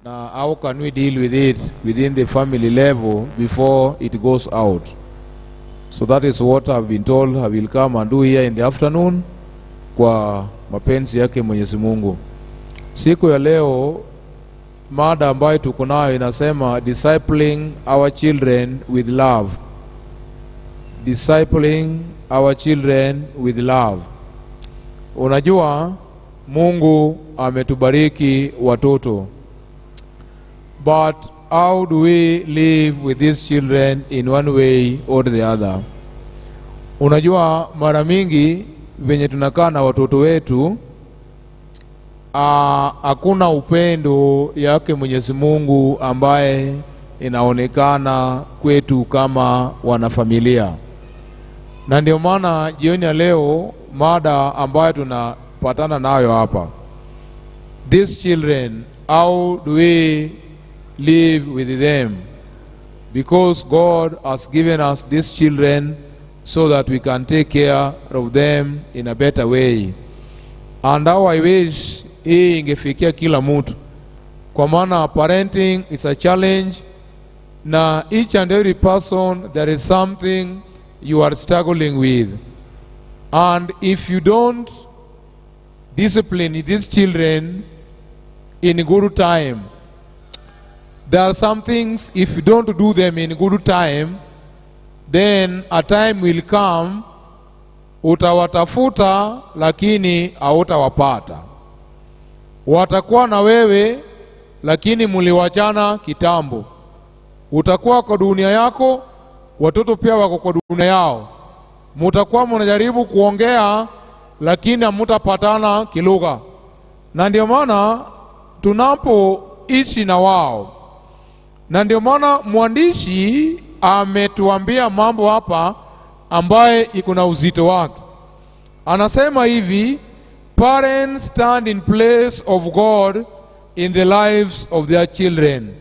Now, how can we deal with it within the family level before it goes out? So that is what I've been told I will come and do here in the afternoon kwa mapenzi yake Mwenyezi Mungu. Siku ya leo mada ambayo tuko nayo inasema discipling our children with love. Discipling our children with love. Unajua Mungu ametubariki watoto. But how do we live with these children in one way or the other? Unajua mara mingi venye tunakaa na watoto wetu hakuna upendo yake Mwenyezi Mungu ambaye inaonekana kwetu kama wanafamilia. Na ndio maana jioni ya leo mada ambayo tunapatana nayo hapa, these children, how do we live with them? Because God has given us these children so that we can take care of them in a better way. And how I wish hii ingefikia kila mtu, kwa maana parenting is a challenge, na each and every person there is something you are struggling with. And if you don't discipline these children in good time, there are some things, if you don't do them in good time, then a time will come utawatafuta lakini hautawapata. Watakuwa na wewe lakini muliwachana kitambo. Utakuwa kwa dunia yako, watoto pia wako kwa dunia yao. Mutakuwa mnajaribu kuongea lakini hamutapatana kilugha. Na ndio maana tunapoishi na wao, na ndio maana mwandishi ametuambia mambo hapa ambaye iko na uzito wake. Anasema hivi, parents stand in place of God in the lives of their children.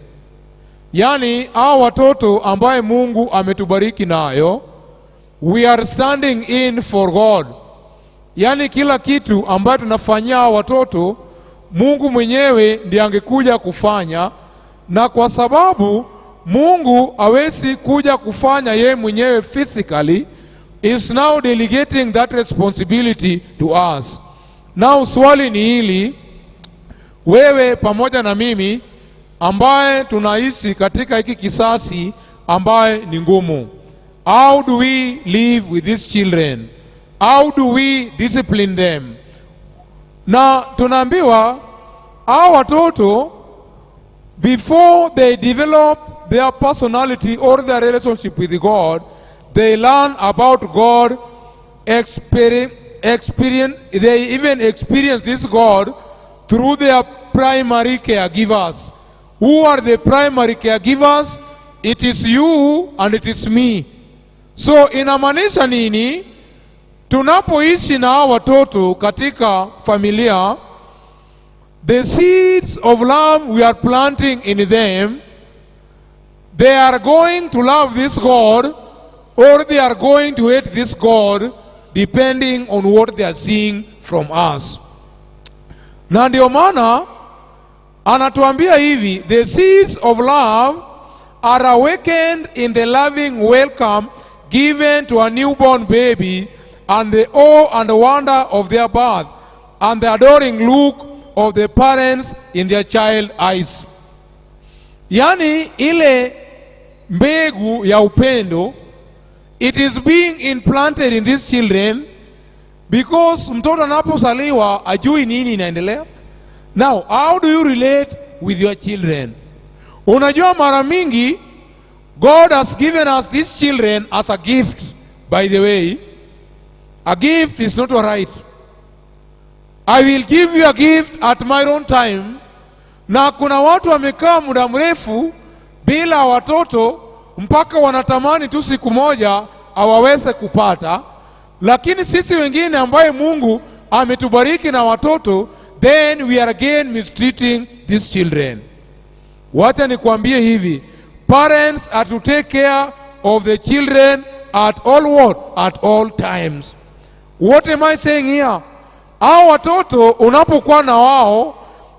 Yani hao watoto ambaye Mungu ametubariki nayo, we are standing in for God. Yani kila kitu ambayo tunafanyia watoto, Mungu mwenyewe ndiye angekuja kufanya, na kwa sababu Mungu hawezi kuja kufanya yeye mwenyewe physically, is now delegating that responsibility to us. Now swali ni hili, wewe pamoja na mimi ambaye tunaishi katika hiki kisasi ambaye ni ngumu, how do we live with these children? How do we discipline them? Na tunaambiwa hao watoto, before they develop their personality or their relationship with God, they learn about God, they even experience this God through their primary caregivers. Who are the primary caregivers? It is you and it is me. So inamaanisha nini? Tunapoishi na watoto katika familia, the seeds of love we are planting in them, they are going to love this God or they are going to hate this God, depending on what they are seeing from us. Na ndio maana anatuambia hivi, the seeds of love are awakened in the loving welcome given to a newborn baby, and the awe and the wonder of their birth, and the adoring look of the parents in their child eyes. Yani ile mbegu ya upendo, it is being implanted in these children, because mtoto anapozaliwa ajui nini inaendelea. Now, how do you relate with your children? Unajua mara mingi God has given us these children as a gift. By the way, a gift is not a right. I will give you a gift at my own time. Na kuna watu wamekaa muda mrefu bila watoto mpaka wanatamani tu siku moja awaweze kupata. Lakini sisi wengine ambaye Mungu ametubariki na watoto, then we are again mistreating these children. Wacha nikwambie hivi, parents are to take care of the children at all what? At all times. What am I saying here? Hao watoto unapokuwa na wao,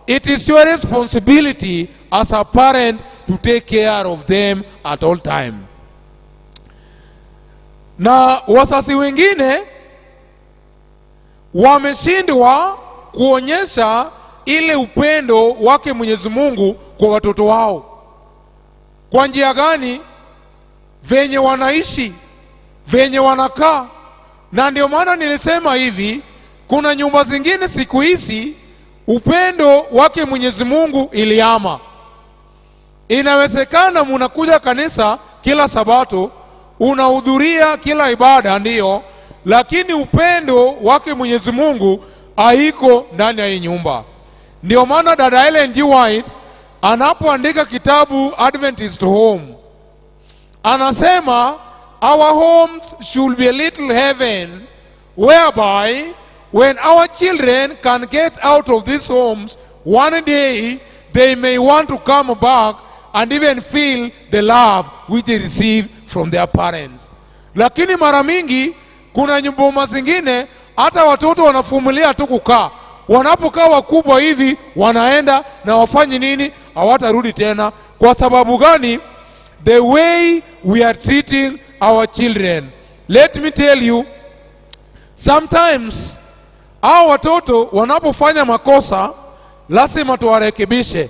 it is your responsibility as a parent to take care of them at all time. Na wazazi wengine wameshindwa kuonyesha ile upendo wake Mwenyezi Mungu kwa watoto wao. Kwa njia gani? Venye wanaishi, venye wanakaa. Na ndio maana nilisema hivi, kuna nyumba zingine siku hizi upendo wake Mwenyezi Mungu iliama. Inawezekana munakuja kanisa kila Sabato, unahudhuria kila ibada ndio, lakini upendo wake Mwenyezi Mungu haiko ndani ya hii nyumba. Ndio maana dada Ellen G. White anapoandika kitabu Adventist Home anasema our homes should be a little heaven whereby when our children can get out of these homes one day they may want to come back and even feel the love which they receive from their parents. Lakini mara mingi kuna nyumba zingine hata watoto wanafumilia tu kukaa. Wanapokaa wakubwa hivi wanaenda na wafanye nini? Hawatarudi tena. Kwa sababu gani? The way we are treating our children. Let me tell you, sometimes hao watoto wanapofanya makosa lazima tuwarekebishe.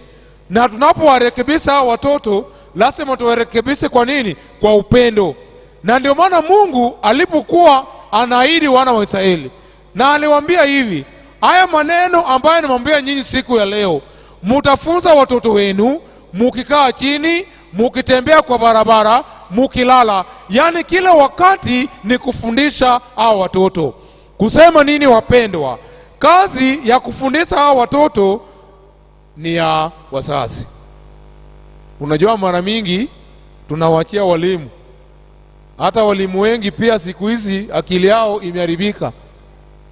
Na tunapowarekebisha hao watoto lazima tuwarekebishe kwa nini? Kwa upendo. Na ndio maana Mungu alipokuwa anaahidi wana wa Israeli na aliwaambia hivi, haya maneno ambayo nimwambia nyinyi siku ya leo, mutafunza watoto wenu mukikaa chini, mukitembea kwa barabara, mukilala. Yani kila wakati ni kufundisha hao watoto. Kusema nini wapendwa? Kazi ya kufundisha hao watoto ni ya wazazi. Unajua mara mingi tunawachia walimu. Hata walimu wengi pia siku hizi akili yao imeharibika.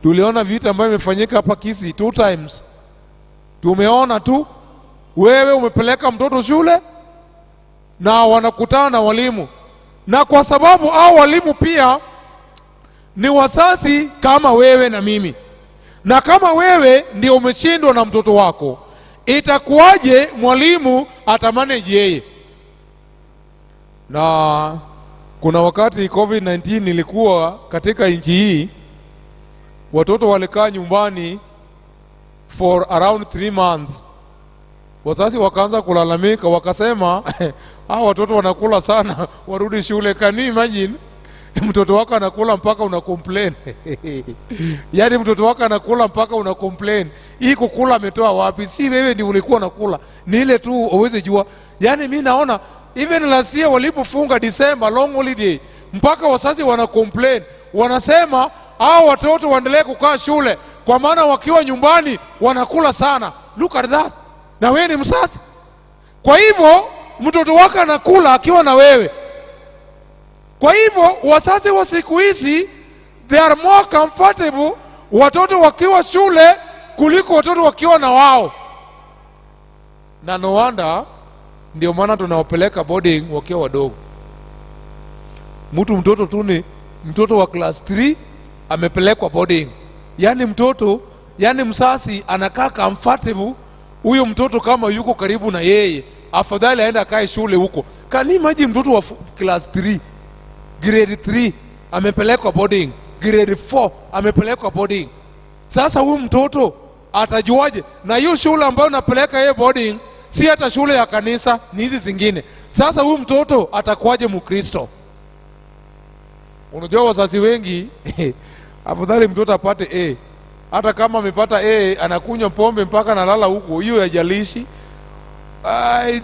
Tuliona vita ambayo imefanyika hapa Kisii 2 times. Tumeona tu wewe umepeleka mtoto shule na wanakutana na walimu. Na kwa sababu hao walimu pia ni wazazi kama wewe na mimi. Na kama wewe ndio umeshindwa na mtoto wako, itakuwaje mwalimu atamanage yeye? Na kuna wakati COVID-19 ilikuwa katika nchi hii, watoto walikaa nyumbani for around 3 months. Wazazi wakaanza kulalamika, wakasema hao watoto wanakula sana, warudi shule. Can you imagine? Mtoto wako anakula mpaka una complain. Yaani mtoto wako anakula mpaka una complain. Hii kukula ametoa wapi? Si wewe ndio ulikuwa unakula, ni ile tu uweze jua. Yaani mimi naona even last year walipofunga December long holiday, mpaka wazazi wana complain, wanasema hao watoto waendelee kukaa shule kwa maana wakiwa nyumbani wanakula sana. Look at that. Na wewe ni mzazi. Kwa hivyo mtoto wako anakula akiwa na wewe. Kwa hivyo wazazi wa siku hizi they are more comfortable watoto wakiwa shule kuliko watoto wakiwa na wao. Na no wonder ndio maana tunawapeleka boarding wakiwa wadogo. Mtoto tu ni mtoto wa class 3 amepelekwa boarding. Yaani mtoto, yaani mzazi anakaa comfortable huyo mtoto kama yuko karibu na yeye, afadhali aenda kae shule huko. Can you imagine mtoto wa class 3 grade 3 amepelekwa boarding, grade 4 amepelekwa boarding. Sasa huyu mtoto atajuaje? Na hiyo shule ambayo napeleka yeye boarding si hata shule ya kanisa, ni hizi zingine. Sasa huyu mtoto atakuwaje Mkristo? Unajua wazazi wengi afadhali mtoto apate A. Hata kama amepata A anakunywa pombe mpaka analala huko, hiyo haijalishi.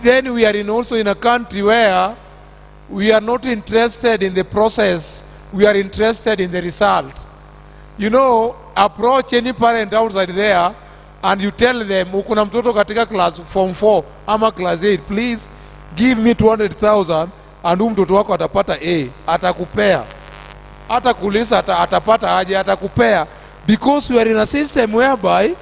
Then we are also in a country where we are not interested in the process, we are interested in the result. You know, approach any parent outside there and you tell them, ukuna mtoto katika class form 4 ama class 8, please give me 200,000 and mtoto wako atapata A, atakupea. Hata kulisa atapata aje, atakupea. Because we are in a system whereby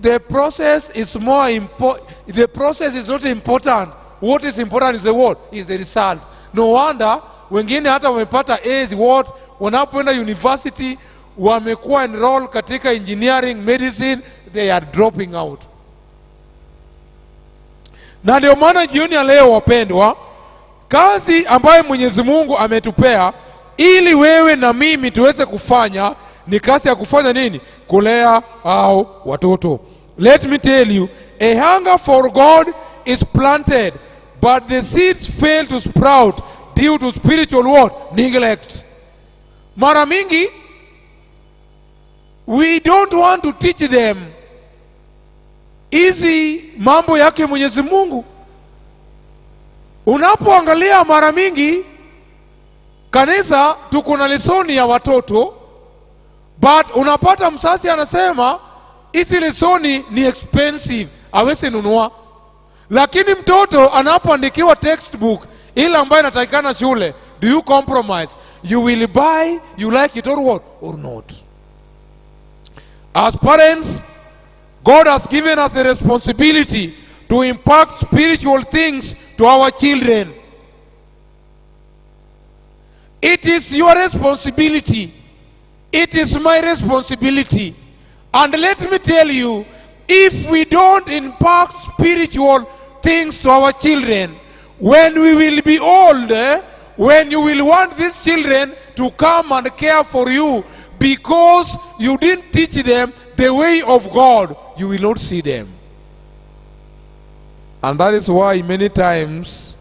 the process is more important. The process is not important. What is important is the what? Is the result. No wonder wengine hata wamepata A's what wanapoenda university wamekuwa enroll katika engineering, medicine, they are dropping out. Na ndio maana jioni ya leo wapendwa, kazi ambayo Mwenyezi Mungu ametupea ili wewe na mimi tuweze kufanya ni kazi ya kufanya nini? Kulea au watoto. Let me tell you, a hunger for God is planted, but the seeds fail to sprout due to spiritual what? Neglect. Mara mingi we don't want to teach them hizi mambo yake Mwenyezi Mungu. Unapoangalia mara mingi kanisa tuko na lesoni ya watoto, but unapata msasi anasema hizi lesoni ni expensive, hawezi nunua. Lakini mtoto anapoandikiwa textbook ile ambayo inatakikana shule, do you compromise? You will buy, you like it or what? Or not? As parents, God has given us the responsibility to impart spiritual things to our children. It is your responsibility. It is my responsibility. And let me tell you, if we don't impart spiritual things to our children, when we will be old, when you will want these children to come and care for you because you didn't teach them the way of God, you will not see them. And that is why many times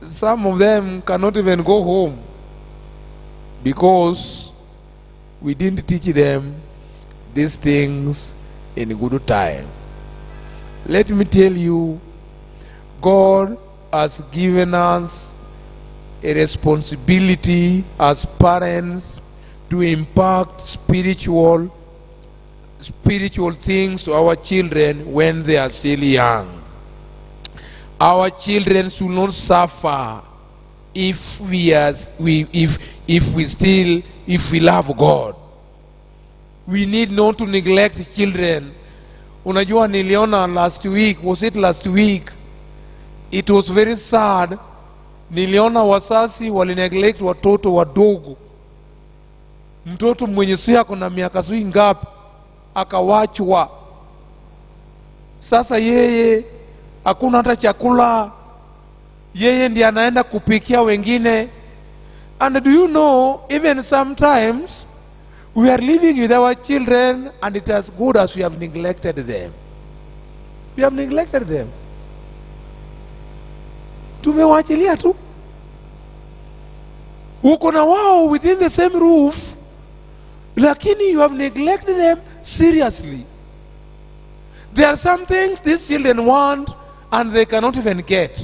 some of them cannot even go home because we didn't teach them these things in good time. Let me tell you, God has given us a responsibility as parents to impart spiritual things to our children when they are still young. Our children should not suffer if we love God. We need not to neglect children. Unajua niliona last week, was it last week? It was very sad. Niliona wasasi wali neglect watoto wadogo. Mtoto mwenye siya kuna miaka sui ngapi akawachwa. Sasa yeye hakuna hata chakula, yeye ndiye anaenda kupikia wengine. And do you know, even sometimes we are living with our children and it is as good as we have neglected them. We have neglected them. Tumewachilia tu. Uko na wao within the same roof, lakini you have neglected them seriously. There are some things these children want and they cannot even get.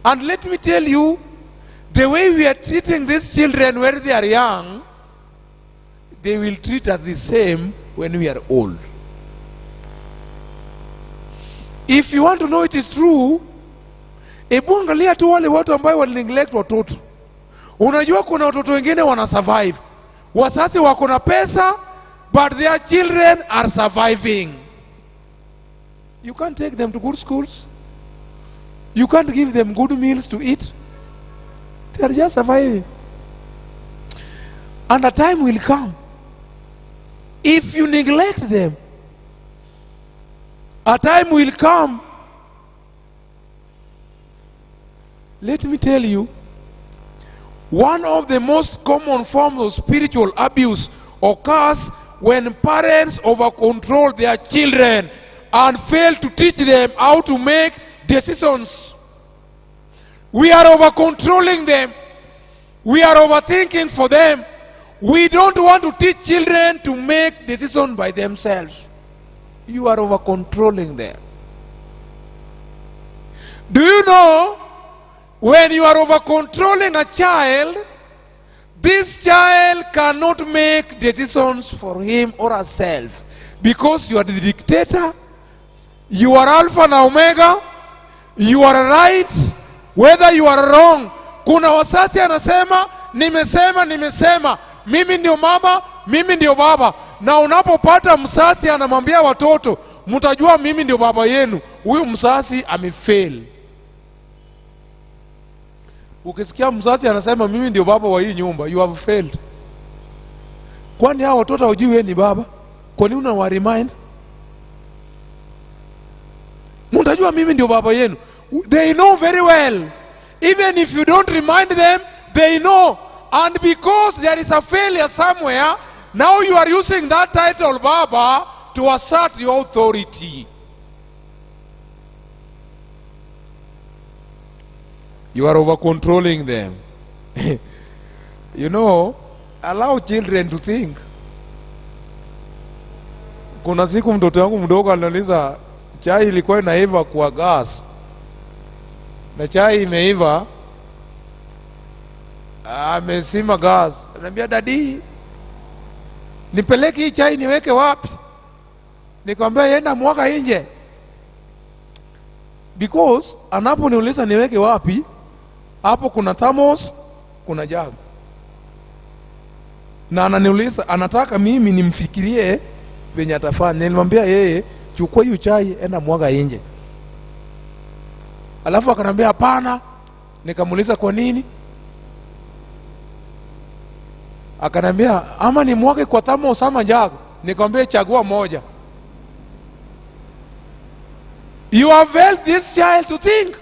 And let me tell you, the way we are treating these children when they are young, they will treat us the same when we are old. If you want to know it is true, ebu angalia tu wale watu ambao wali neglect watoto. Unajua kuna watoto wengine wana survive. Wasasi wako na pesa, but their children are surviving. You can't take them to good schools. You can't give them good meals to eat. They are just surviving. And a time will come, if you neglect them, a time will come. Let me tell you, one of the most common forms of spiritual abuse occurs when parents over-control their children and fail to teach them how to make decisions. We are over-controlling them. We are overthinking for them. We don't want to teach children to make decisions by themselves. You are over-controlling them. Do you know, when you are over-controlling a child, this child cannot make decisions for him or herself because you are the dictator. You are Alpha and Omega. You are right, whether you are wrong. Kuna wasasi anasema, nimesema, mimi ndio mama, mimi ndio baba. Na unapopata msasi anamwambia watoto, mtajua mimi ndio baba yenu, huyu msasi amefail. Ukisikia mzazi anasema mimi ndio baba wa hii nyumba, you have failed. Kwani hao watoto hawajui wewe ni baba? Kwa nini unawa remind? mtajua mimi ndio baba yenu. They know very well. Even if you don't remind them, they know. And because there is a failure somewhere, now you are using that title Baba to assert your authority. You are over controlling them. You know, allow children to think. Kuna siku mtoto wangu mdogo ananiuliza chai ilikuwa inaiva kwa gas. Na chai imeiva, amesima gas. Anambia, "Daddy, nipeleke hii chai niweke wapi?" Nikamwambia, "Yenda mwaga nje." Because anaponiuliza niweke wapi, hapo kuna thermos, kuna jug. Na ananiuliza, anataka mimi nimfikirie venye atafanya. Nilimwambia yeye, "Chukua hiyo chai, enda mwaga nje." Alafu akanambia, "Hapana." Nikamuuliza, "Kwa nini?" Akanambia, "Ama ni mwage kwa thermos ama jug." Nikamwambia, "Chagua moja." You have helped this child to think.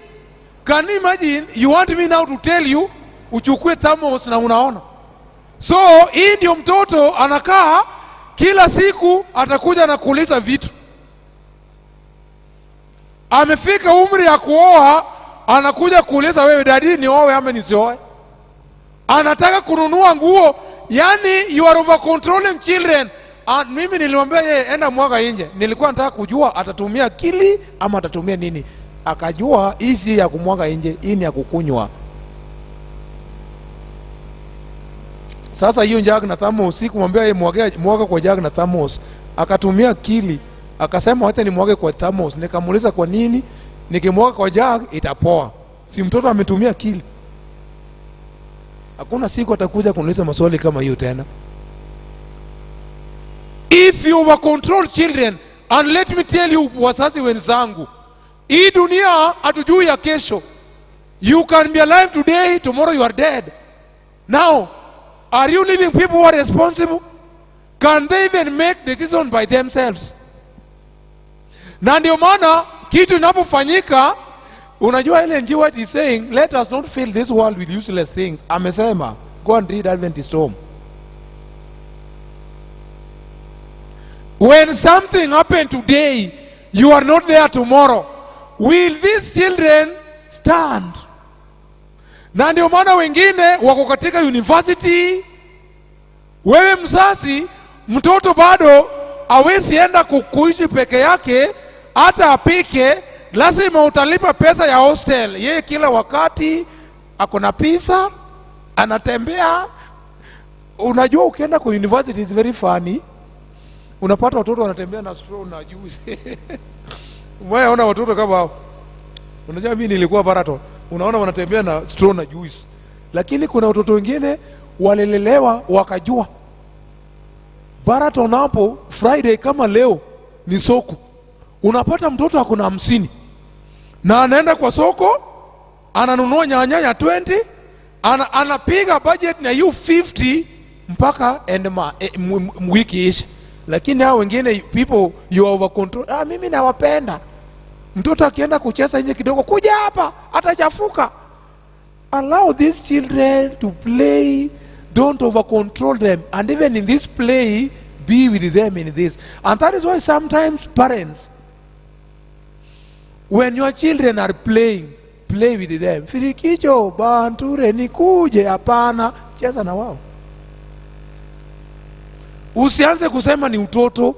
Can you imagine, you want me now to tell you uchukue thermos na unaona? So hii ndio mtoto anakaa kila siku atakuja na kuuliza vitu. Amefika umri ya kuoa, anakuja kuuliza, "Wewe daddy, nioe ama nisioe?" Anataka kununua nguo. Yani you are over controlling children. And mimi nilimwambia yeye, "Enda mwaga nje." Nilikuwa nataka kujua atatumia akili ama atatumia nini. Akajua hii si ya kumwaga nje, hii ni ya kukunywa. Sasa hiyo jug na thermos, sikumwambia yeye mwaga kwa jug na thermos. Akatumia akili, akasema wacha nimwage kwa thermos. Nikamuuliza, "Kwa nini?" "Nikimwaga kwa jug itapoa." Si mtoto ametumia akili. Hakuna siku atakuja kuniuliza maswali kama hiyo tena. If you over control children, and let me tell you wazazi wenzangu, hii dunia hatujui ya kesho. You can be alive today, tomorrow you are dead. Now, are you leaving people who are responsible? Can they even make decisions by themselves? Na ndio maana kitu inapofanyika, unajua ile G. White is saying, "Let us not fill this world with useless things." Amesema, go and read Adventist Home. When something happened today, you are not there tomorrow. Will these children stand? Na ndio maana wengine wako katika university. Wewe mzazi, mtoto bado hawezi enda kuishi peke yake, hata apike, lazima utalipa pesa ya hostel. Yeye kila wakati akona pesa, anatembea. Unajua ukienda kwa university is very funny. Unapata watoto wanatembea na straw na juice. Umeona watoto kama hao? Unajua mimi nilikuwa Baraton. Unaona wanatembea na straw na juice. Lakini kuna watoto wengine walelelewa wakajua. Baraton hapo Friday kama leo ni soko. Unapata mtoto akona 50. Na anaenda kwa soko, ananunua nyanya ya 20, anapiga budget na hiyo 50 mpaka wiki isha. Lakini hao wengine people you over control. Mimi nawapenda. Mtoto akienda kucheza nje kidogo, kuja hapa, atachafuka. Allow these children to play. Don't over control them. And even in this play, be with them in this. And that is why sometimes parents, when your children are playing, play with them. Firikicho, banture, nikuje, hapana, cheza na wao. Usianze kusema ni utoto.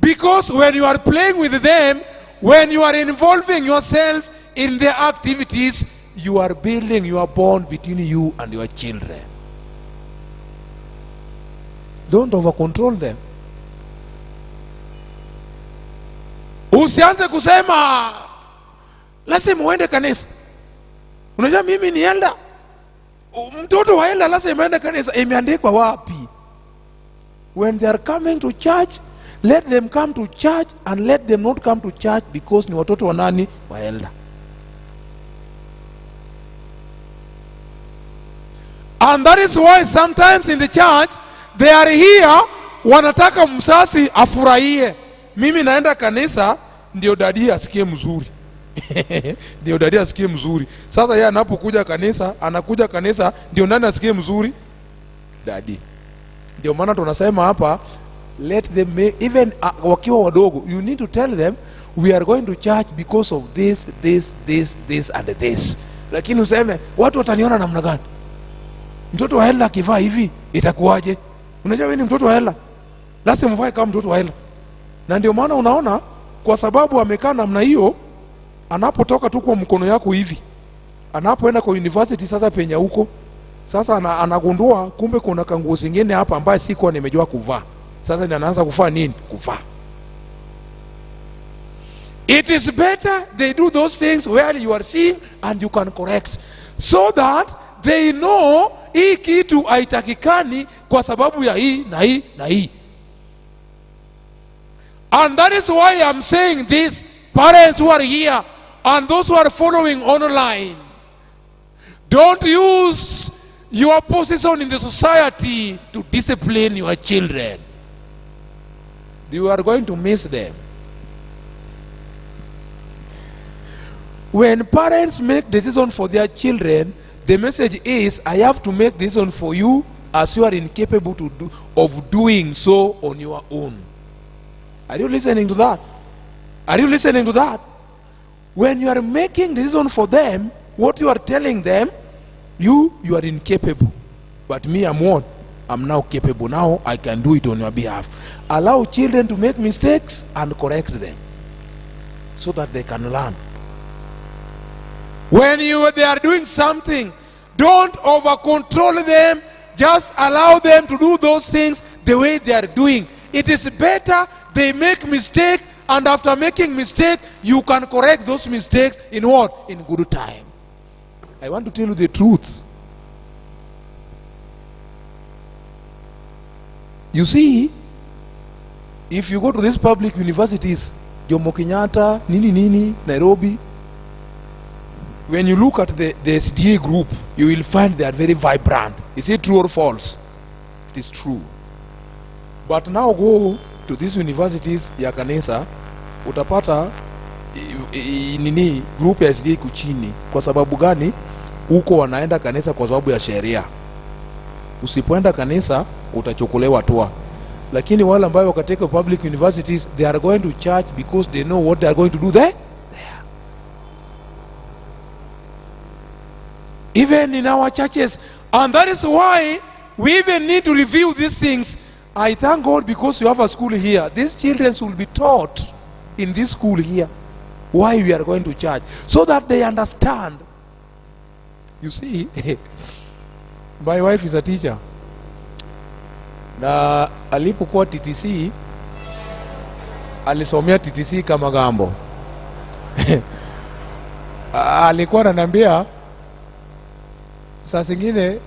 Because when you are playing with them, when you are involving yourself in their activities, you are building your bond between you and your children. Don't over control them. Usianze kusema lazima uende kanisa. Unajua mimi ni elder. Mtoto wa elder lazima aende kanisa. Imeandikwa wapi? When they are coming to church, let them come to church, and let them not come to church because ni watoto wa nani? Wa elder. And that is why sometimes in the church they are here, wanataka msasi afurahie. Mimi naenda kanisa ndio dadi asikie mzuri. Ndio dadi asikie mzuri. Sasa yeye anapokuja kanisa, anakuja kanisa ndio nani asikie mzuri? Dadi. Ndio maana tunasema hapa, let them even wakiwa wadogo, you need to tell them we are going to church because of this and this. Lakini useme watu wataniona namna gani? Mtoto wa hela akivaa hivi itakuwaje? Unajua wewe ni mtoto wa hela, lazima mvae kama mtoto wa hela. Na ndio maana unaona, kwa sababu amekaa namna hiyo, anapotoka tu kwa mkono yako hivi, anapoenda kwa university sasa penya huko, sasa anagundua kumbe kuna kanguo zingine hapa ambaye sikuwa nimejua kuvaa. Sasa ni anaanza kufanya nini? Kuvaa. It is better they do those things where you are seeing and you can correct, so that they know hii kitu haitakikani kwa sababu ya hii na hii na hii. And that is why I'm saying this, parents who are here and those who are following online, don't use your position in the society to discipline your children. You are going to miss them. When parents make decisions for their children, the message is, I have to make decisions for you as you are incapable of doing so on your own. Are you listening to that? Are you listening to that? When you are making decisions for them, what you are telling them, you are incapable. But me, I'm what? I'm now capable. Now I can do it on your behalf. Allow children to make mistakes and correct them so that they can learn. When they are doing something, don't over control them. Just allow them to do those things the way they are doing. It is better they make mistake, and after making mistake, you can correct those mistakes in what? In good time. I want to tell you the truth. You see, if you go to these public universities, Jomo Kenyatta, Nini, Nairobi, when you look at the S.D.A group, you will find they are very vibrant. Is it true or false? It is true. But now go to these universities ya kanisa, utapata group ya S.D.A kuchini. Kwa sababu gani? Huko wanaenda kanisa kwa sababu ya sheria. Usipoenda kanisa utachokolewa toa. Lakini wale ambao katika public universities, they are going to church because they know what they are going to do there. Even in our churches. And that is why we even need to review these things. I thank God because we have a school here. These children will be taught in this school here why we are going to church, so that they understand. You see, my wife is a teacher. Na alipokuwa TTC, alisomea TTC kama gambo. Alikuwa ananiambia saa zingine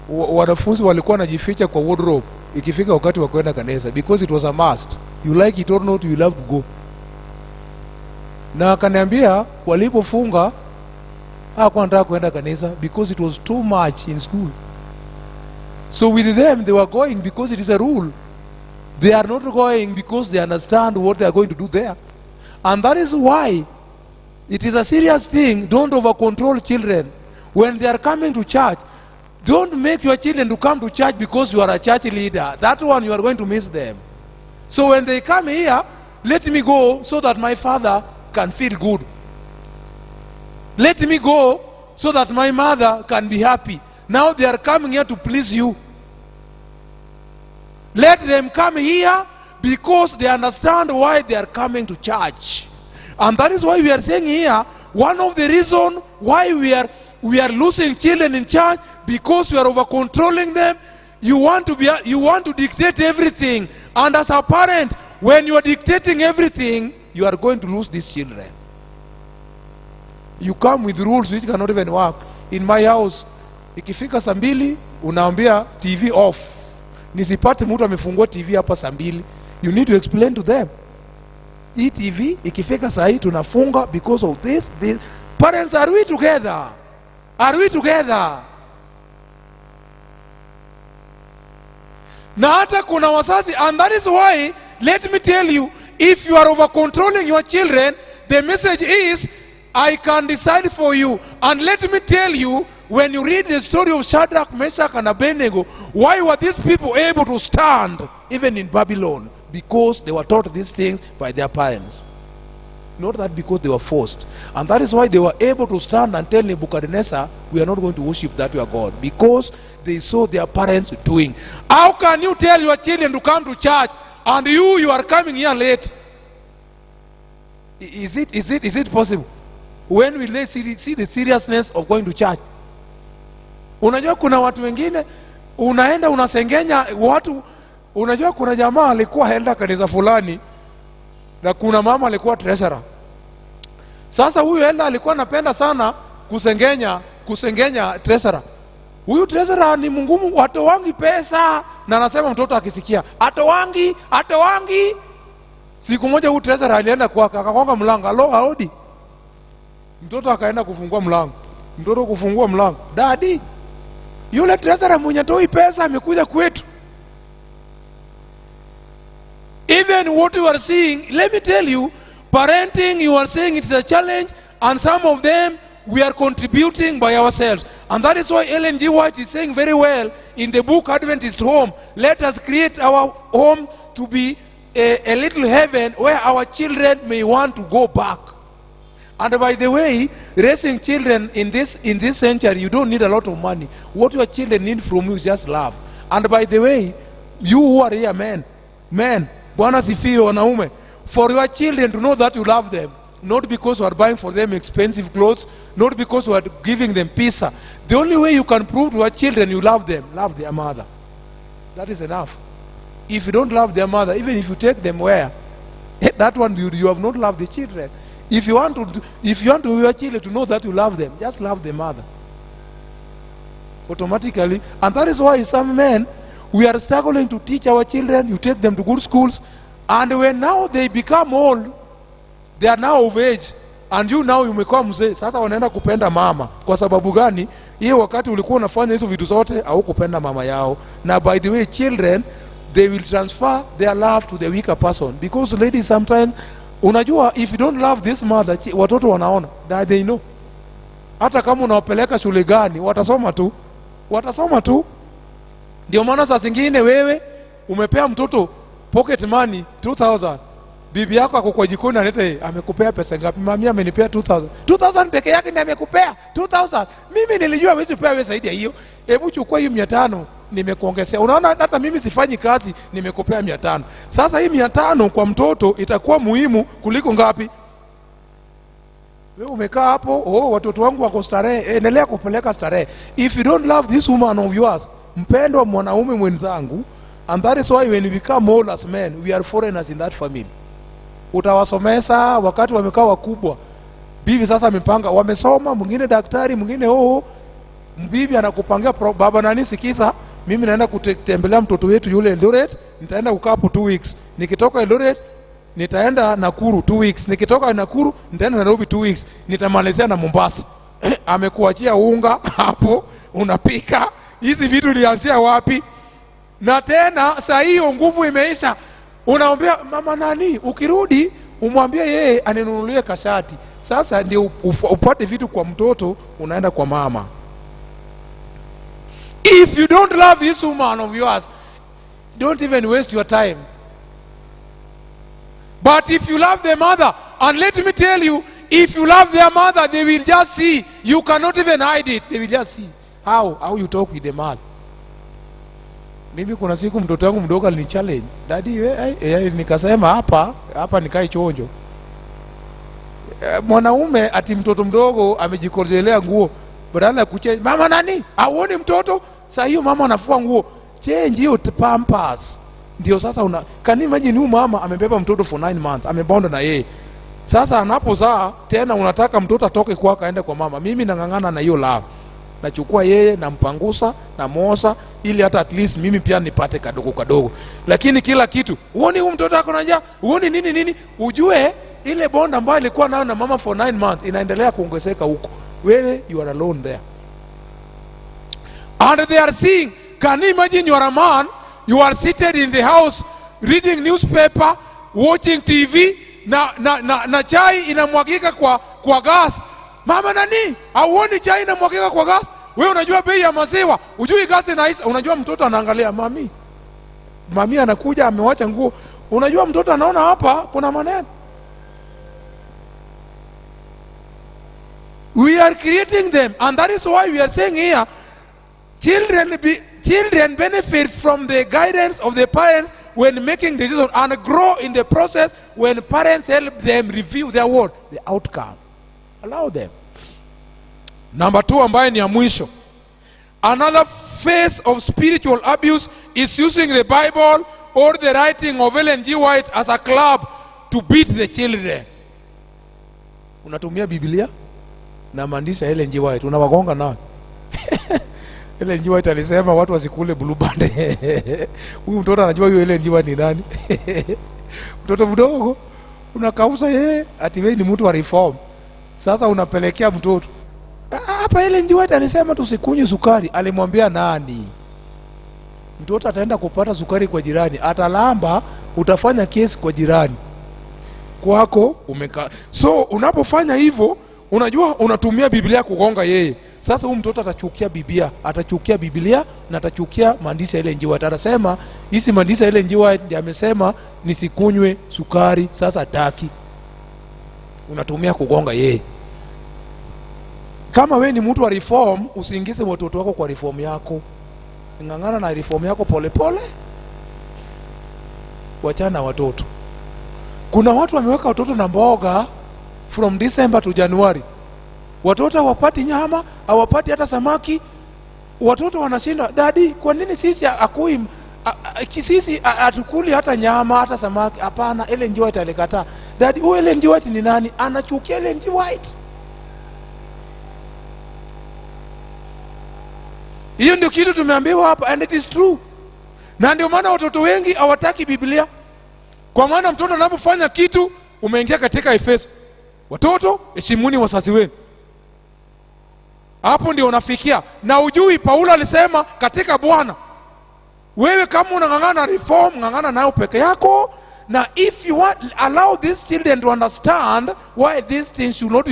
wanafunzi walikuwa wanajificha kwa wardrobe ikifika wakati wa kwenda kanisa, because it was a must. You like it or not, you will have to go. Na akaniambia walipofunga hawakuwa wanataka kwenda kanisa because it was too much in school. So with them, they were going because it is a rule. They are not going because they understand what they are going to do there. And that is why it is a serious thing. Don't over control children. When they are coming to church, don't make your children to come to church because you are a church leader. That one, you are going to miss them. So when they come here, let me go so that my father can feel good. Let me go so that my mother can be happy. Now they are coming here to please you. Let them come here because they understand why they are coming to church. And that is why we are saying here, one of the reasons why we are losing children in church, because we are over controlling them. You want to dictate everything. And as a parent, when you are dictating everything, you are going to lose these children. You come with rules which cannot even work. In my house, ikifika saa 2 unaambia TV off. Nisipate mtu amefungua TV hapa saa 2. You need to explain to them. Hii TV ikifika saa hii tunafunga because of this. Parents, are we together? Are we together? Na hata kuna wazazi, and that is why, let me tell you, If you are over controlling your children, the message is, I can decide for you. And let me tell you, when you read the story of Shadrach, Meshach, and Abednego, why were these people able to stand even in Babylon? Because they were taught these things by their parents. Not that because they were forced. And that is why they were able to stand and tell Nebuchadnezzar, we are not going to worship that your God. Because they saw their parents doing. How can you tell your children to come to church and you are coming here late? Is it possible? When will they see the seriousness of going to church? Unajua kuna watu wengine unaenda unasengenya watu. Unajua kuna jamaa alikuwa haenda kanisa fulani na kuna mama alikuwa treasurer. Sasa huyu elder alikuwa anapenda sana kusengenya treasurer. Huyu treasurer ni mungumu, atowangi pesa, na anasema mtoto akisikia atowangi. Siku moja huyu treasurer alienda kwake, akagonga mlango, alo haodi. Mtoto akaenda kufungua mlango. Mtoto kufungua mlango, daddy, yule treasurer mwenye toi pesa amekuja kwetu. Even what you are seeing, let me tell you, parenting, you are saying it's a challenge, and some of them we are contributing by ourselves. And that is why Ellen G. White is saying very well in the book Adventist Home, let us create our home to be a little heaven where our children may want to go back. And by the way, raising children in this century, you don't need a lot of money. What your children need from you is just love. And by the way, you who are here, men, Bwana sifiwe wanaume, for your children to know that you love them, not because you are buying for them expensive clothes, not because you are giving them pizza. The only way you can prove to your children you love them, love their mother. That is enough. If you don't love their mother, even if you take them where, that one you have not loved the children. If you want your children to know that you love them, just love the mother automatically. And that is why some men, we are struggling to teach our children. You take them to good schools, and when now they become old, they are now of age, and you now umekuwa mzee, sasa wanaenda kupenda mama. Kwa sababu gani? Hiyo wakati ulikuwa unafanya hizo vitu zote au kupenda mama yao. Na by the way, children, they will transfer their love to the weaker person, because ladies sometimes, unajua, if you don't love this mother, watoto wanaona that they know. Hata kama unawapeleka shule gani, watasoma tu. Ndio maana saa zingine wewe umepea mtoto pocket money 2000, bibi yako ako kwa jikoni analeta, amekupea pesa ngapi? Mami amenipea 2000 peke yake ndiye amekupea 2000. Mimi nilijua wewe usipea wewe zaidi ya hiyo. Hebu chukua hiyo 500 nimekuongezea. Unaona, hata mimi sifanyi kazi, nimekupea 500. Sasa hii 500 kwa mtoto itakuwa muhimu kuliko ngapi? Wewe umekaa hapo, watoto wangu wako starehe, endelea kupeleka starehe. If you don't love this woman of yours, mpendwa mwanaume mwenzangu, and that is why when we become old as men, we are foreigners in that family. Utawasomesa wakati wamekaa wakubwa. Bibi sasa amepanga, wamesoma, mwingine daktari, mwingine bibi anakupangia baba nani, sikiza, mimi naenda kutembelea mtoto wetu yule Eldoret, nitaenda kukaa hapo 2 weeks. Nikitoka Eldoret nitaenda Nakuru 2 weeks. Nikitoka Nakuru nitaenda Nairobi 2 weeks. Nitamalizia na Mombasa. Amekuachia unga hapo, unapika. Hizi vitu ilianzia wapi? Na tena saa hiyo nguvu imeisha. Unaambia mama nani, ukirudi umwambie yeye aninunulie kashati. Sasa ndio upate vitu kwa mtoto, unaenda kwa mama. If you don't love this woman of yours, don't even waste your time. But if you love the mother, and let me tell you, if you love their mother, they will just see. You cannot even hide it. They will just see how you talk with the mother. Mimi kuna siku mtoto wangu mdogo alini challenge, daddy nikasema hapa nikae chonjo. Mwanaume ati mtoto mdogo amejikojolea nguo, badala ya kuchange, mama nani auoni mtoto, saa hiyo mama anafua nguo, change hiyo pampers. Ndio sasa can you imagine huyu mama amebeba mtoto for 9 months, amebonda na yeye. Sasa anapozaa tena unataka mtoto atoke kwako aende kwa mama. Mimi nangangana na hiyo love. Nachukua yeye na mpangusa na mosa, ili hata at least mimi pia nipate kadogo. Lakini kila kitu, uone huyu mtoto wako na njaa, uone nini, ujue ile bond ambayo ilikuwa nayo na mama for 9 months inaendelea kuongezeka huko. Wewe you are alone there. And they are seeing, can you imagine you are a man, you are seated in the house reading newspaper, watching TV na chai inamwagika kwa gas. Mama nani? Hauoni chai inamwagika kwa gas? Wewe unajua bei ya maziwa, ujui gas inaisha. Unajua mtoto anaangalia mami anakuja amewacha nguo. Unajua mtoto anaona hapa kuna maneno. We are creating them, and that is why we are saying here, children benefit from the guidance of the parents when making decisions, and grow in the process when parents help them review their word, the outcome. Allow them. Number 2, ambaye ni ya mwisho. Another phase of spiritual abuse is using the Bible or the writing of Ellen G. White as a club to beat the children. Unatumia Biblia na maandishi ya Ellen G. White, unawagonga nao. Ellen G. White alisema watu wasikule blue band. Huyu mtoto anajua huyo Ellen G. White ni nani? Mtoto mdogo unakausa yeye ati wewe ni mtu wa reform. Sasa unapelekea mtoto. Hapa Ellen G. White alisema tusikunywe sukari. Alimwambia nani? Mtoto ataenda kupata sukari kwa jirani, atalamba, utafanya kesi kwa jirani. Kwako umekaa. So unapofanya hivyo, unajua unatumia Biblia kugonga yeye. Sasa huyu mtoto atachukia Biblia na atachukia maandishi ya Ellen G. White. Atasema hizi maandishi ya Ellen G. White ndiye amesema nisikunywe sukari, sasa hataki. Unatumia kugonga yeye. Kama we ni mtu wa reform, usiingize watoto wako kwa reform yako. Ngangana na reform yako pole. Wachana watoto. Kuna watu wameweka watoto na mboga from December to January. Watoto hawapati nyama, hawapati hata samaki. Watoto wanashinda, daddy, kwa nini sisi sisi atukuli hata nyama hata samaki? Hapana, Ellen G. White alikataa. Daddy, huyu Ellen G. White ni nani? Anachukia Ellen G. White. Hiyo ndio kitu tumeambiwa hapa, and it is true. Na ndio maana watoto wengi hawataki Biblia. Kwa maana mtoto anapofanya kitu, umeingia katika Efeso. Watoto, heshimuni wazazi wenu. Hapo ndio unafikia. Na ujui Paulo alisema katika Bwana, wewe kama unangangana reform, ngangana nayo peke yako. Na if you want, allow these children to understand why these things should not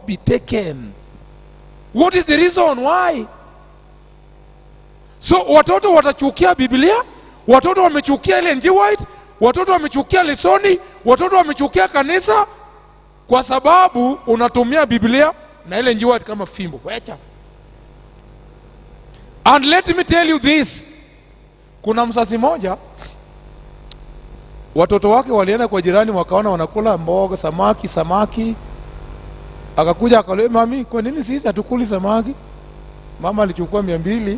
be taken. What is the reason why? So watoto watachukia Biblia, watoto wamechukia Ellen G. White, watoto wamechukia lesoni, watoto wamechukia kanisa, kwa sababu unatumia Biblia na Ellen G. White kama fimbo. Wacha. And let me tell you this. Kuna mzazi moja, watoto wake walienda kwa jirani, wakaona wanakula mboga, samaki. Akakuja akauliza, mami, kwa nini sisi hatukuli samaki? Mama alichukua 200,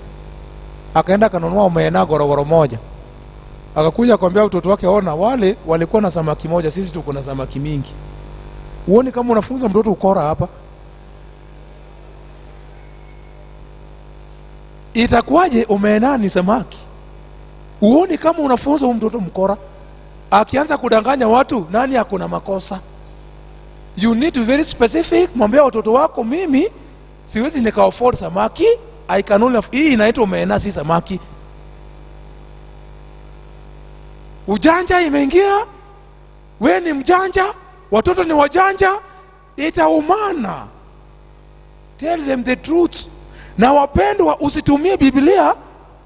akaenda kanunua omena gorogoro moja. Akakuja akamwambia mtoto wake, ona wale walikuwa na samaki moja, sisi tuko na samaki mingi. Uone kama unafunza mtoto ukora hapa. Itakuwaje omena ni samaki? Uone kama unafunza mtoto mkora. Akianza kudanganya watu, nani akona makosa? You need to be very specific. Mwambie watoto wako, mimi siwezi nika afford samaki, I can only hii inaitwa omena, si samaki. Ujanja imeingia. We ni mjanja, watoto ni wajanja, itaumana. Tell them the truth. Na wapendwa, usitumie Biblia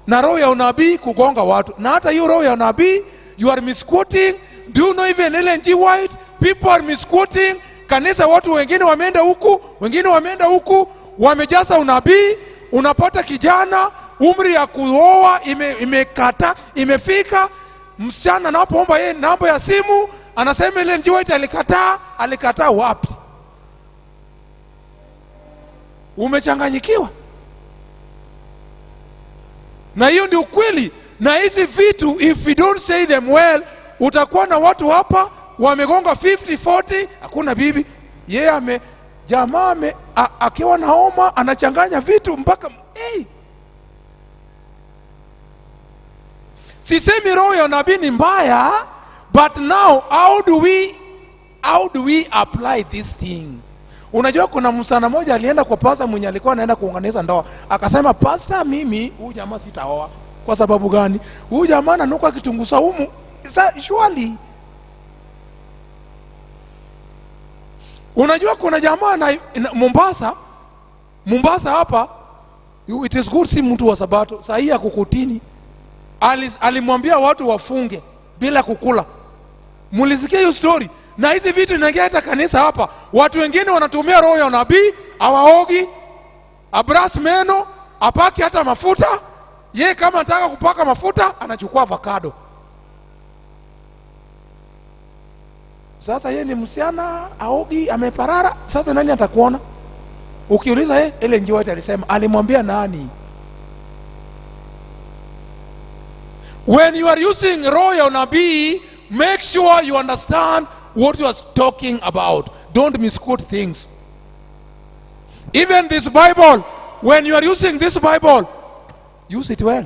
na roho ya unabii kugonga watu. Na hata hiyo roho ya unabii, you are misquoting. Do you know even Ellen G. White? People are misquoting. Kanisa watu wengine wameenda huku, wengine wameenda huku, wamejaza unabii. Unapata kijana umri ya kuoa imefika, msichana anapoomba yeye namba ya simu, anasema Ellen G. White alikataa wapi? Umechanganyikiwa. Na hiyo ndio ukweli. Na hizi vitu, if you don't say them well, utakuwa na watu hapa wamegonga 50-40, hakuna bibi. Yeye jamaa akiwa na homa anachanganya vitu mpaka Sisemi roho ya nabii ni mbaya, but now how do we apply this thing? Unajua kuna msana moja alienda kwa pastor mwenye alikuwa anaenda kuunganisha ndoa. Akasema, pastor, mimi huyu jamaa sitaoa. Kwa sababu gani? Huyu jamaa ananuka kitunguu saumu. Surely Unajua kuna jamaa na Mombasa hapa, it is good, si mtu wa Sabato, sahi ya kukutini, alimwambia watu wafunge bila kukula. Mulisikia hiyo story? Na hizi vitu inaingia hata kanisa hapa. Watu wengine wanatumia roho ya nabii, hawaogi, abras meno, apaki hata mafuta. Ye kama anataka kupaka mafuta anachukua avocado. Sasa ye ni msichana, aogi, ameparara. Sasa nani atakuona? Ukiuliza ile njoo alisema alimwambia nani? When you are using roho nabii, make sure you understand what you are talking about. Don't misquote things. Even this Bible, when you are using this Bible, use it well.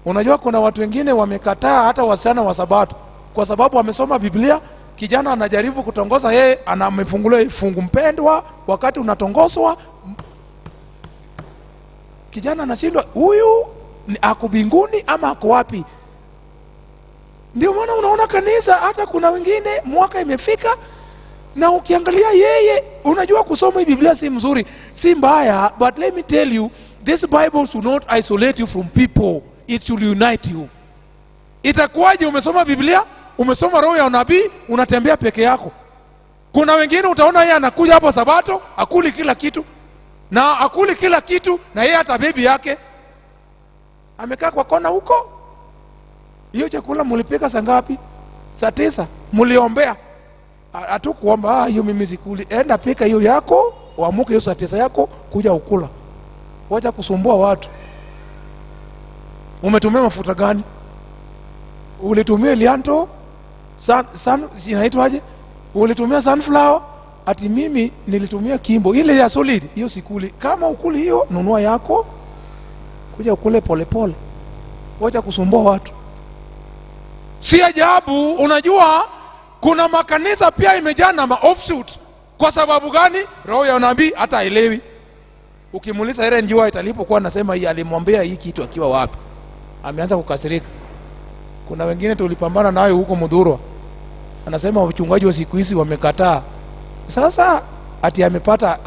Unajua kuna watu wengine wamekataa hata wasichana wa Sabato kwa sababu wamesoma Biblia. Kijana anajaribu kutongoza, yeye anamefungulia fungu mpendwa, wakati unatongozwa kijana anashindwa, huyu ako mbinguni ama ako wapi? Ndio maana unaona kanisa hata kuna wengine mwaka imefika na ukiangalia yeye, unajua kusoma Biblia si mzuri, si mbaya, but let me tell you, this Bible should not isolate you from people, it should unite you. Itakuwaje umesoma Biblia, umesoma roho ya nabii, unatembea peke yako? Kuna wengine utaona yeye anakuja hapa Sabato, akuli kila kitu, na yeye hata bibi yake amekaa kwa kona huko. Hiyo chakula mulipika saa ngapi? Saa 9. Muliombea? Hatukuomba, hiyo mimi sikuli. Enda pika hiyo yako, uamuke hiyo saa 9 yako kuja ukula. Wacha kusumbua watu. Umetumia mafuta gani? Ulitumia lianto? Inaitwaje? Ulitumia sunflower? Ati mimi nilitumia kimbo. Ile ya solid, hiyo sikuli. Kama ukuli hiyo, nunua yako, kuja ukule pole pole. Wacha kusumbua watu. Si ajabu, unajua kuna makanisa pia imejaa na offshoot. Kwa sababu gani? Roho ya nabii hata haelewi. Ukimuuliza ile njiwa italipokuwa anasema hii alimwambia hii kitu akiwa wapi, ameanza kukasirika. Kuna wengine tulipambana nayo huko Mudhurwa, anasema wachungaji wa siku hizi wamekataa. Sasa ati amepata,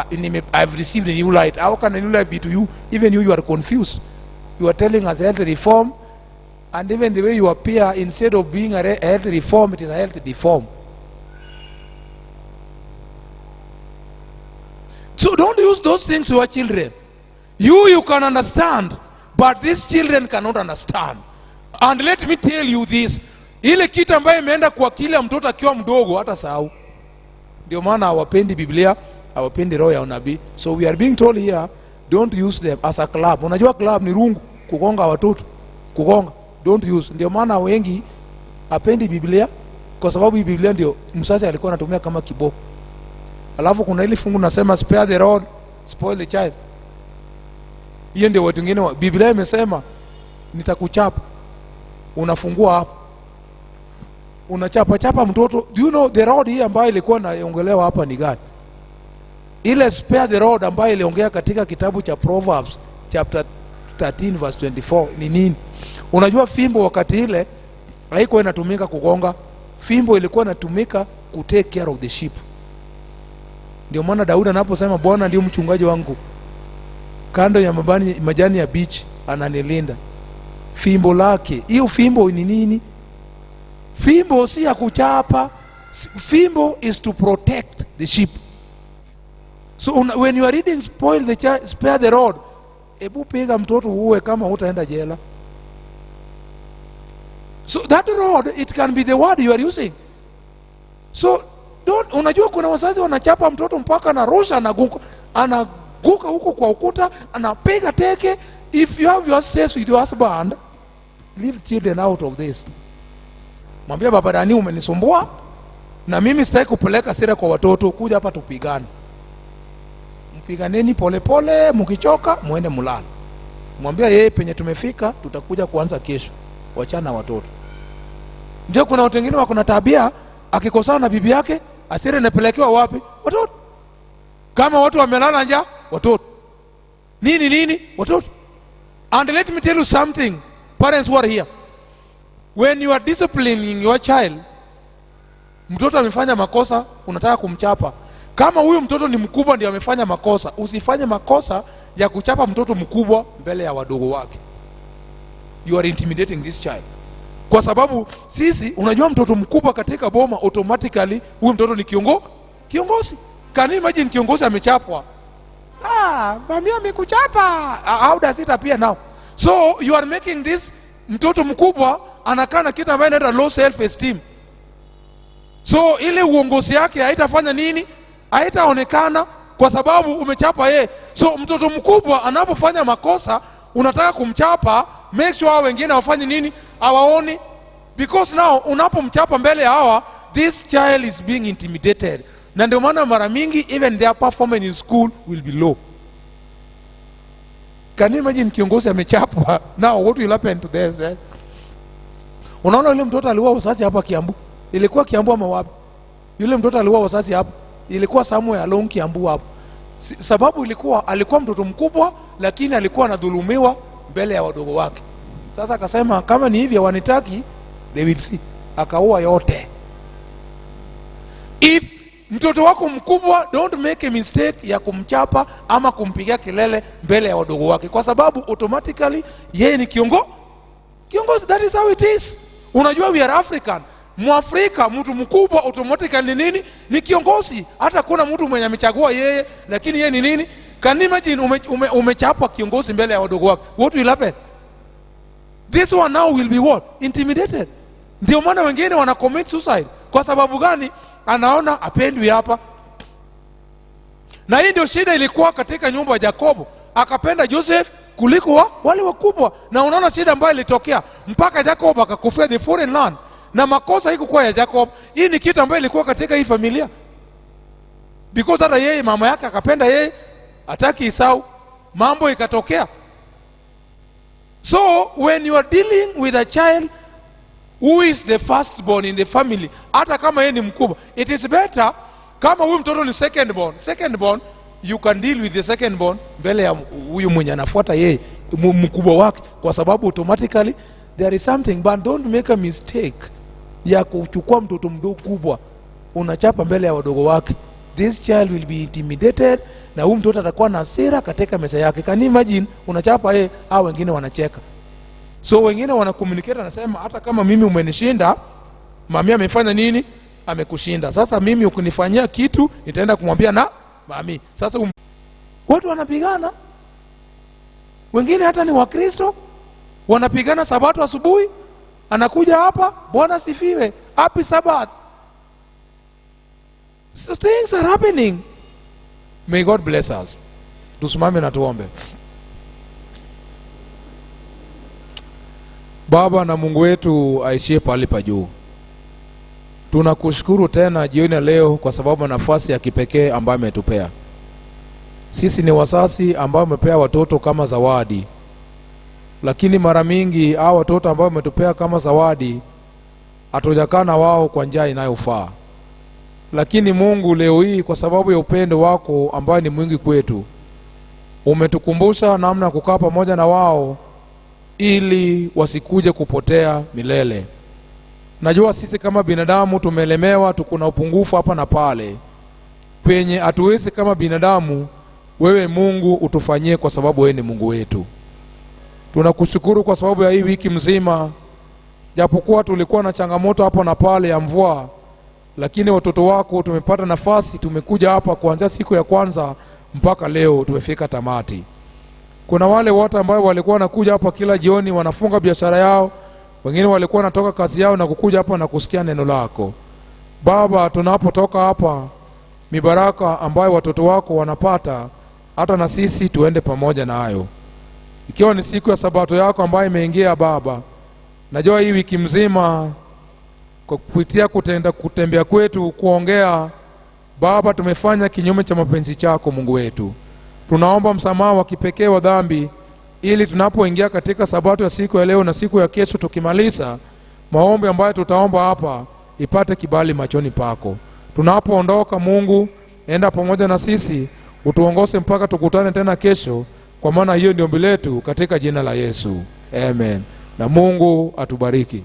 I've received a new light. How can a new light be to you? Even you are confused. You are telling us health reform, and even the way you appear, instead of being a health reform, it is a health deform. So don't use those things to your children. You can understand, but these children cannot understand. And let me tell you this, ile kitu ambaye imeenda kwa kila mtoto akiwa mdogo hata sahau. Ndio maana hawapendi Biblia, hawapendi roho ya nabii. So we are being told here, don't use them as a club. Unajua club ni rungu, kugonga watoto, kugonga. Don't use. Ndio maana wengi hapendi Biblia, kwa sababu Biblia ndio msasa alikuwa anatumia kama kiboko. Alafu kuna ile fungu nasema spare the rod, spoil the child. Hiyo ndio watu wengine, Biblia imesema nitakuchapa. Unafungua hapo, unachapa mtoto. Do you know the rod hii ambayo ilikuwa naongelewa hapa ni gani? Ile spare the rod ambayo iliongea katika kitabu cha Proverbs chapter 13 verse 24 ni nini? Unajua fimbo wakati ile haikuwa inatumika kugonga. Fimbo ilikuwa inatumika ku take care of the sheep. Ndio maana Daudi anaposema Bwana ndio mchungaji wangu, kando ya majani ya beach ananilinda. Fimbo lake, hiyo fimbo ni nini? Fimbo si ya kuchapa. Fimbo is to protect the sheep. So when you are reading spoil the child, spare the rod, ebu piga mtoto uwe kama hutaenda jela. So that rod, it can be the word you are using. So unajua kuna wazazi wanachapa mtoto mpaka anarusha, anaguka huko kwa ukuta, anapiga teke. If you have your stress with your husband, leave children out of this. Mwambie baba Dani, umenisumbua na mimi sitaki kupeleka sira kwa watoto, kuja hapa tupigane. Mpiganeni pole pole, mkichoka muende mulale. Mwambie yeye penye tumefika tutakuja kuanza kesho. Wachana watoto. Ndio kuna watu wengine wako na tabia, akikosana na bibi yake, asira inapelekewa wapi? Watoto. Kama watu wamelala njaa, watoto. Nini? Watoto. And let me tell you something, parents who are here. When you are disciplining your child, Mtoto amefanya makosa, unataka kumchapa. Kama huyo mtoto ni mkubwa ndio amefanya makosa, usifanye makosa ya kuchapa mtoto mkubwa mbele ya wadogo wake. You are intimidating this child. Kwa sababu sisi, unajua mtoto mkubwa katika boma automatically huyo mtoto ni kiongozi. Can you imagine kiongozi amechapwa? Mami amekuchapa. How does it appear now? So you are making this mtoto mkubwa anakaa na kitu ambaye inaitwa low self esteem. So ile uongozi yake haitafanya nini? Haitaonekana kwa sababu umechapa yeye. So mtoto mkubwa anapofanya makosa, unataka kumchapa, make sure wengine wafanye nini? Hawaoni. Because now unapomchapa mbele ya hawa, this child is being intimidated. Na ndio maana mara mingi even their performance in school will be low. Can you imagine kiongozi amechapwa? Now what will happen to this? Unaona yule mtoto aliua wazazi hapa Kiambu. Ilikuwa Kiambu ama wapi? Yule mtoto aliua wazazi hapa. Ilikuwa somewhere along Kiambu hapo. Sababu alikuwa mtoto mkubwa, lakini alikuwa anadhulumiwa mbele ya wadogo wake. Sasa akasema kama ni hivi wanitaki, they will see. Akaua yote. If mtoto wako mkubwa, don't make a mistake ya kumchapa ama kumpigia kelele mbele ya wadogo wake, kwa sababu automatically yeye ni kiongozi. That is how it is. Unajua we are African. Mwafrika mtu mkubwa automatically nini? Ni kiongozi. Hata kuna mtu mwenye amechagua yeye, lakini yeye ni nini? Can you imagine umechapa kiongozi mbele ya wadogo wake? What will happen? This one now will be what? Intimidated. Ndio maana wengine wana commit suicide. Kwa sababu gani? Anaona apendwi hapa. Na hii ndio shida ilikuwa katika nyumba ya Yakobo. Akapenda Joseph kuliko wale wakubwa. Na unaona shida ambayo ilitokea mpaka Yakobo akakufia the foreign land. Na makosa hiko kwa ya Jacob. Hii ni kitu ambayo ilikuwa katika hii familia. Because hata yeye mama yake akapenda yeye, hataki Esau, mambo ikatokea. So when you are dealing with a child who is the firstborn in the family, hata kama yeye ni mkubwa, it is better kama huyu mtoto ni secondborn, you can deal with the secondborn mbele ya huyu mwenye anafuata yeye mkubwa wake, kwa sababu automatically there is something. But don't make a mistake ya kuchukua mtoto mdogo kubwa unachapa mbele ya wadogo wake. This child will be intimidated, na huyu mtoto atakuwa na hasira katika meza yake. Can you imagine unachapa yeye, hao wengine wanacheka. So wengine wana communicate, anasema hata kama mimi umenishinda, mami amefanya nini? Amekushinda. Sasa mimi ukinifanyia kitu nitaenda kumwambia na mami. Sasa watu wanapigana. Wengine hata ni Wakristo wanapigana Sabato asubuhi, anakuja hapa, Bwana sifiwe, happy Sabbath. So things are happening. May God bless us. Tusimame na tuombe. Baba na Mungu wetu aishie pale pa juu, tunakushukuru tena jioni leo kwa sababu nafasi ya kipekee ambayo umetupea. Sisi ni wazazi ambao umepea watoto kama zawadi, lakini mara mingi hao watoto ambao umetupea kama zawadi hatujakaa na wao kwa njia inayofaa. Lakini Mungu, leo hii kwa sababu ya upendo wako ambao ni mwingi kwetu, umetukumbusha namna kukaa pamoja na wao ili wasikuje kupotea milele. Najua sisi kama binadamu tumelemewa, tukuna upungufu hapa na pale penye hatuwezi kama binadamu. Wewe Mungu utufanyie, kwa sababu wewe ni Mungu wetu. Tunakushukuru kwa sababu ya hii wiki mzima, japokuwa tulikuwa na changamoto hapo na pale ya mvua, lakini watoto wako tumepata nafasi, tumekuja hapa kuanzia siku ya kwanza mpaka leo tumefika tamati. Kuna wale wote ambao walikuwa wanakuja hapa kila jioni wanafunga biashara yao, wengine walikuwa wanatoka kazi yao na kukuja hapa na kusikia neno lako. Baba, tunapotoka hapa, mibaraka ambayo watoto wako wanapata, hata na sisi tuende pamoja na hayo. Ikiwa ni siku ya Sabato yako ambayo imeingia Baba, najua hii wiki mzima kwa kupitia kutembea kwetu, kuongea Baba, tumefanya kinyume cha mapenzi chako Mungu wetu. Tunaomba msamaha wa kipekee wa dhambi, ili tunapoingia katika Sabato ya siku ya leo na siku ya kesho, tukimaliza maombi ambayo tutaomba hapa ipate kibali machoni pako. Tunapoondoka Mungu, enda pamoja na sisi, utuongoze mpaka tukutane tena kesho, kwa maana hiyo ndio ombi letu katika jina la Yesu. Amen. Na Mungu atubariki.